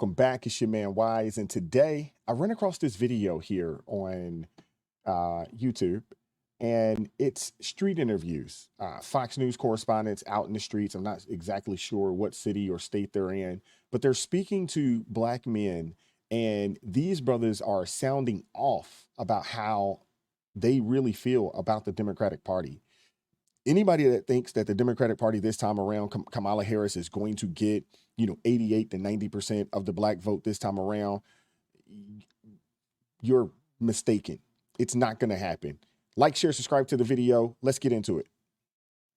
Welcome back. It's your man Wise, and today I ran across this video here on YouTube, and it's street interviews. Fox News correspondents out in the streets. I'm not exactly sure what city or state they're in, but they're speaking to black men, and these brothers are sounding off about how they really feel about the Democratic Party. Anybody that thinks that the Democratic Party this time around, Kamala Harris is going to get, 88 to 90% of the black vote this time around, you're mistaken. It's not going to happen. Like, share, subscribe to the video. Let's get into it.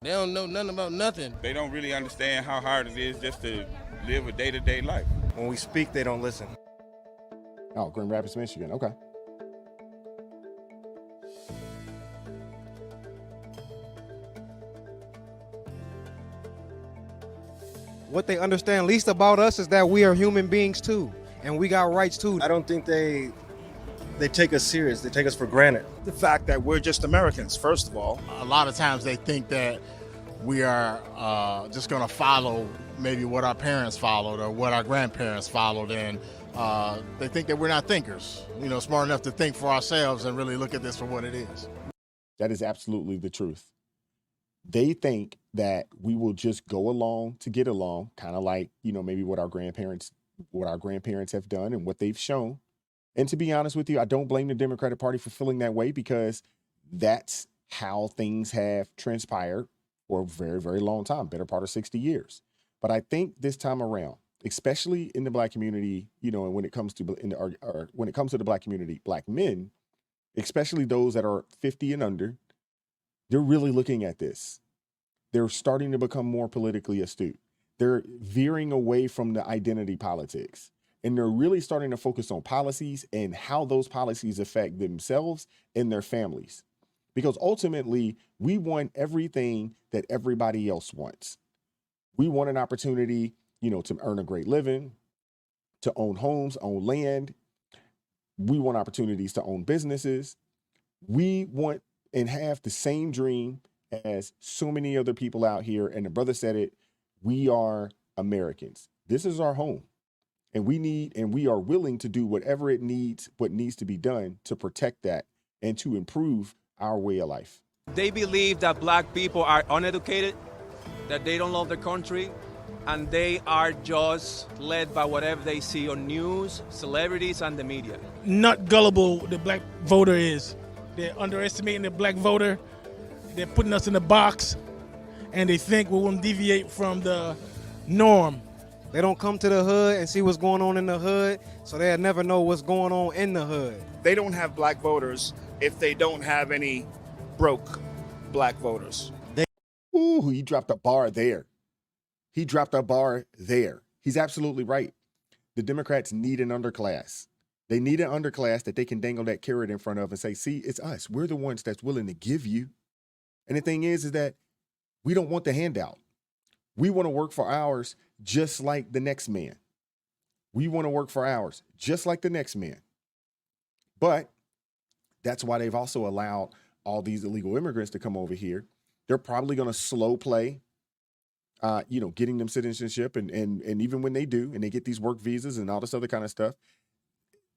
They don't know nothing about nothing. They don't really understand how hard it is just to live a day-to-day life. When we speak, they don't listen. Oh, Grand Rapids, Michigan. Okay. What they understand least about us is that we are human beings too, and we got rights too. I don't think they take us serious. They take us for granted. The fact that we're just Americans, first of all. A lot of times they think that we are just going to follow maybe what our parents followed or what our grandparents followed, and they think that we're not thinkers, smart enough to think for ourselves and really look at this for what it is. That is absolutely the truth. They think that we will just go along to get along, kind of like, maybe what our grandparents have done and what they've shown. And to be honest with you, I don't blame the Democratic Party for feeling that way, because that's how things have transpired for a very, very long time, better part of 60 years. But I think this time around, especially in the black community, and when it comes to the black community, black men, especially those that are 50 and under, they're really looking at this. They're starting to become more politically astute. They're veering away from the identity politics, and they're really starting to focus on policies and how those policies affect themselves and their families. Because ultimately, we want everything that everybody else wants. We want an opportunity, to earn a great living, to own homes, own land. We want opportunities to own businesses. We want and have the same dream as so many other people out here. And the brother said it, we are Americans. This is our home. And we are willing to do what needs to be done to protect that and to improve our way of life. They believe that black people are uneducated, that they don't love the country, and they are just led by whatever they see on news, celebrities, and the media. Not gullible the black voter is. They're underestimating the black voter. They're putting us in a box, and they think we won't deviate from the norm. They don't come to the hood and see what's going on in the hood, so they'll never know what's going on in the hood. They don't have black voters if they don't have any broke black voters. Ooh, he dropped a bar there. He's absolutely right. The Democrats need an underclass. They need an underclass that they can dangle that carrot in front of and say, see, it's us. We're the ones that's willing to give you. And the thing is that we don't want the handout. We want to work for ours just like the next man. But that's why they've also allowed all these illegal immigrants to come over here. They're probably going to slow play, getting them citizenship. And even when they do, and they get these work visas and all this other kind of stuff,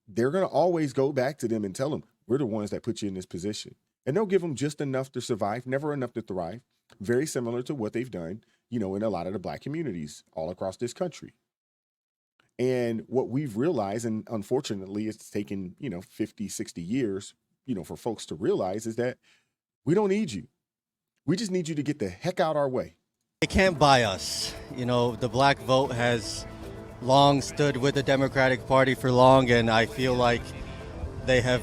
they're going to always go back to them and tell them, we're the ones that put you in this position. And they'll give them just enough to survive, never enough to thrive. Very similar to what they've done, in a lot of the black communities all across this country. And what we've realized, and unfortunately it's taken, 50, 60 years, for folks to realize, is that we don't need you. We just need you to get the heck out our way. They can't buy us. The black vote has long stood with the Democratic Party for long, and I feel like they have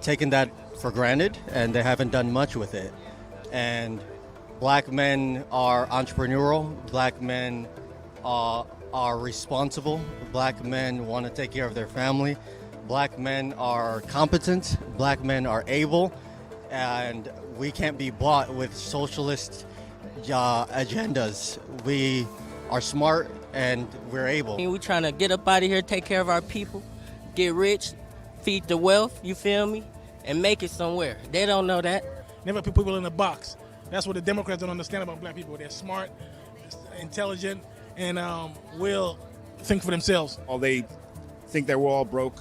taken that for granted, and they haven't done much with it. And black men are entrepreneurial, black men are responsible, black men want to take care of their family, black men are competent, black men are able, and we can't be bought with socialist agendas. We are smart and we're able. We're trying to get up out of here, take care of our people, get rich, feed the wealth, you feel me, and make it somewhere. They don't know that. Never put people in a box. That's what the Democrats don't understand about black people. They're smart, intelligent, and will think for themselves. All they think that we're all broke.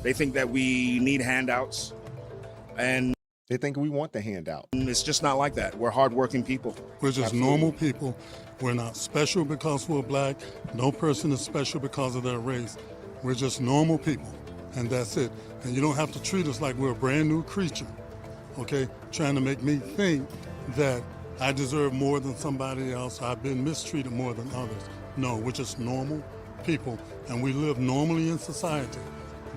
They think that we need handouts. And They think we want the handout. it's just not like that. We're hardworking people. We're just normal people. We're not special because we're black. No person is special because of their race. We're just normal people, and that's it. And you don't have to treat us like we're a brand new creature, okay? Trying to make me think that I deserve more than somebody else. I've been mistreated more than others. No, we're just normal people, and we live normally in society.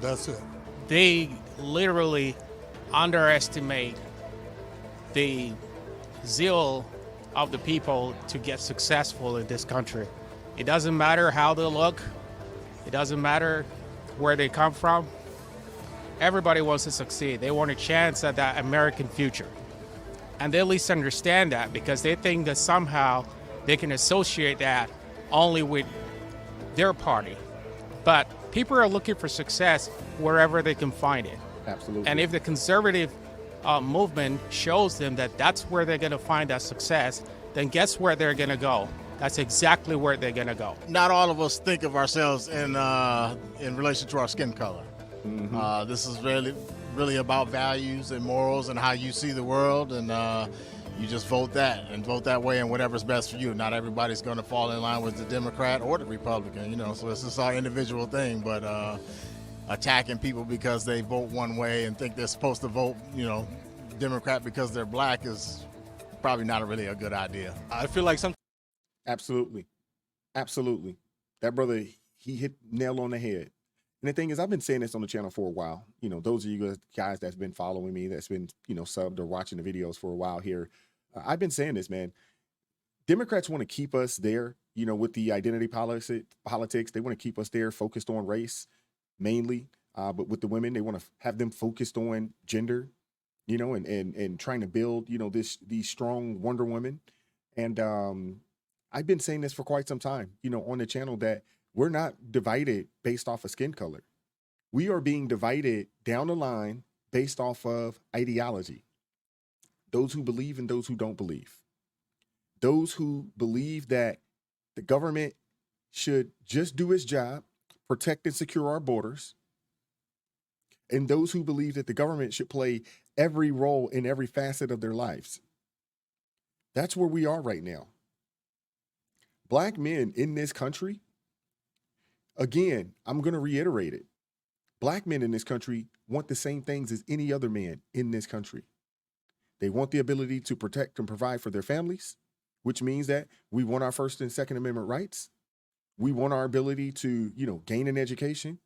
That's it. They literally underestimate the zeal of the people to get successful in this country. It doesn't matter how they look. It doesn't matter where they come from. Everybody wants to succeed. They want a chance at that American future. And they at least understand that because they think that somehow they can associate that only with their party. But people are looking for success wherever they can find it. Absolutely. And if the conservative movement shows them that that's where they're going to find that success, then guess where they're going to go? That's exactly where they're going to go. Not all of us think of ourselves in relation to our skin color. This is really about values and morals and how you see the world, and you just vote that and vote that way and whatever's best for you. Not everybody's going to fall in line with the Democrat or the Republican, so it's just our individual thing. But attacking people because they vote one way and think they're supposed to vote, Democrat because they're black is probably not really a good idea. I feel like Absolutely. Absolutely. That brother, he hit nail on the head. And the thing is, I've been saying this on the channel for a while. Those of you guys that's been following me, that's been, subbed or watching the videos for a while here. I've been saying this, man. Democrats want to keep us there, with the identity politics. They want to keep us there focused on race mainly. But with the women, they want to have them focused on gender, and trying to build, these strong Wonder Women. And I've been saying this for quite some time, on the channel, that we're not divided based off of skin color. We are being divided down the line based off of ideology. Those who believe and those who don't believe. Those who believe that the government should just do its job, protect and secure our borders. And those who believe that the government should play every role in every facet of their lives. That's where we are right now. Black men in this country, again, I'm going to reiterate it. Black men in this country want the same things as any other man in this country. They want the ability to protect and provide for their families, which means that we want our First and Second Amendment rights. We want our ability to, gain an education.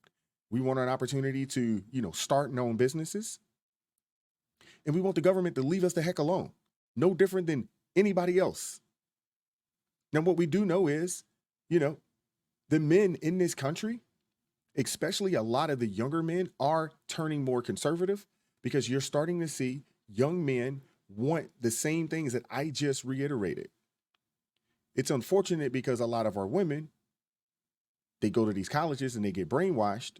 We want an opportunity to, start and own businesses. And we want the government to leave us the heck alone. No different than anybody else. Now, what we do know is, the men in this country, especially a lot of the younger men, are turning more conservative because you're starting to see young men want the same things that I just reiterated. It's unfortunate because a lot of our women, they go to these colleges and they get brainwashed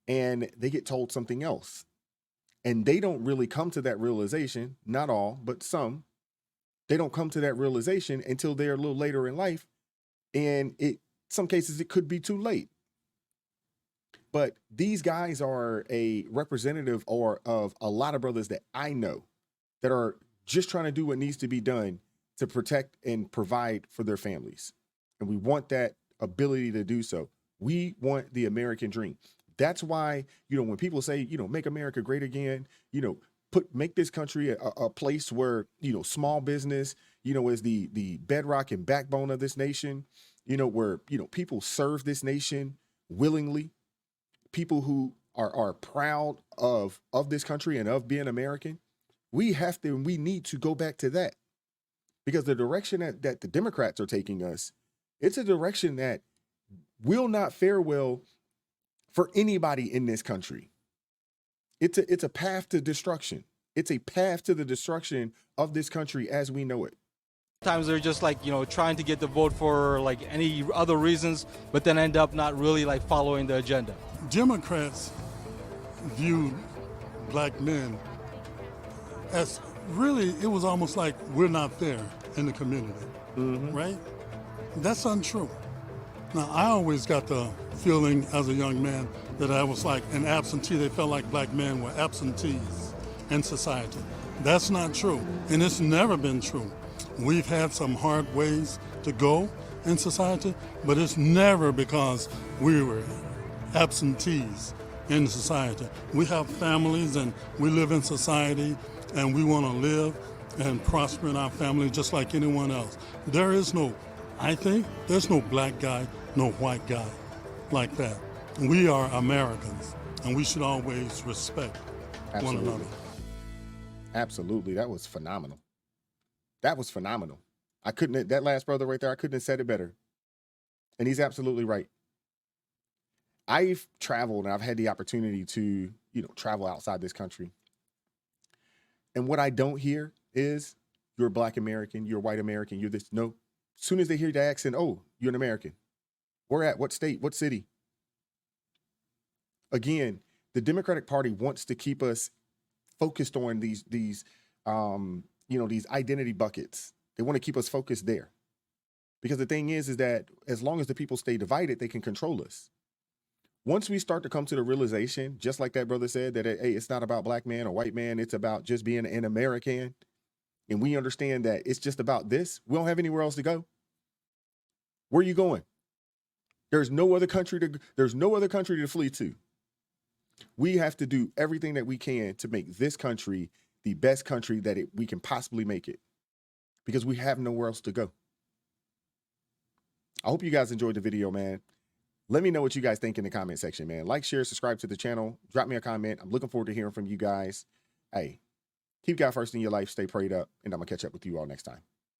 and they get told something else. And they don't really come to that realization, not all, but some. They don't come to that realization until they're a little later in life. And some cases it could be too late. But these guys are a representative of a lot of brothers that I know that are just trying to do what needs to be done to protect and provide for their families. And we want that ability to do so. We want the American dream. That's why, when people say, make America great again, make this country a place where, small business, is the bedrock and backbone of this nation, where, people serve this nation willingly. People who are proud of this country and of being American. We need to go back to that, because the direction that the Democrats are taking us, it's a direction that will not fare well for anybody in this country. It's a path to destruction. It's a path to the destruction of this country as we know it. Sometimes they're just trying to get the vote for any other reasons, but then end up not really following the agenda. Democrats view black men as really, it was almost like we're not there in the community, right? That's untrue. Now, I always got the feeling as a young man that I was like an absentee. They felt like black men were absentees in society. That's not true, and it's never been true. We've had some hard ways to go in society, but it's never because we were absentees in society. We have families and we live in society, and we want to live and prosper in our family just like anyone else. I think there's no black guy, no white guy like that. We are Americans, and we should always respect one another. Absolutely. That was phenomenal. That was phenomenal. That last brother right there, I couldn't have said it better. And he's absolutely right. I've traveled and I've had the opportunity to, travel outside this country. And what I don't hear is you're a black American, you're a white American, you're this. No. As soon as they hear the accent, oh, you're an American. Where at? What state? What city? Again, the Democratic Party wants to keep us focused on these identity buckets. They want to keep us focused there. Because the thing is that as long as the people stay divided, they can control us. Once we start to come to the realization, just like that brother said, that, hey, it's not about black man or white man, it's about just being an American. And we understand that it's just about this. We don't have anywhere else to go. Where are you going? There's no other country to flee to. We have to do everything that we can to make this country the best country that we can possibly make it, because we have nowhere else to go. I hope you guys enjoyed the video, man. Let me know what you guys think in the comment section, man. Like, share, subscribe to the channel. Drop me a comment. I'm looking forward to hearing from you guys. Hey, keep God first in your life. Stay prayed up. And I'm going to catch up with you all next time.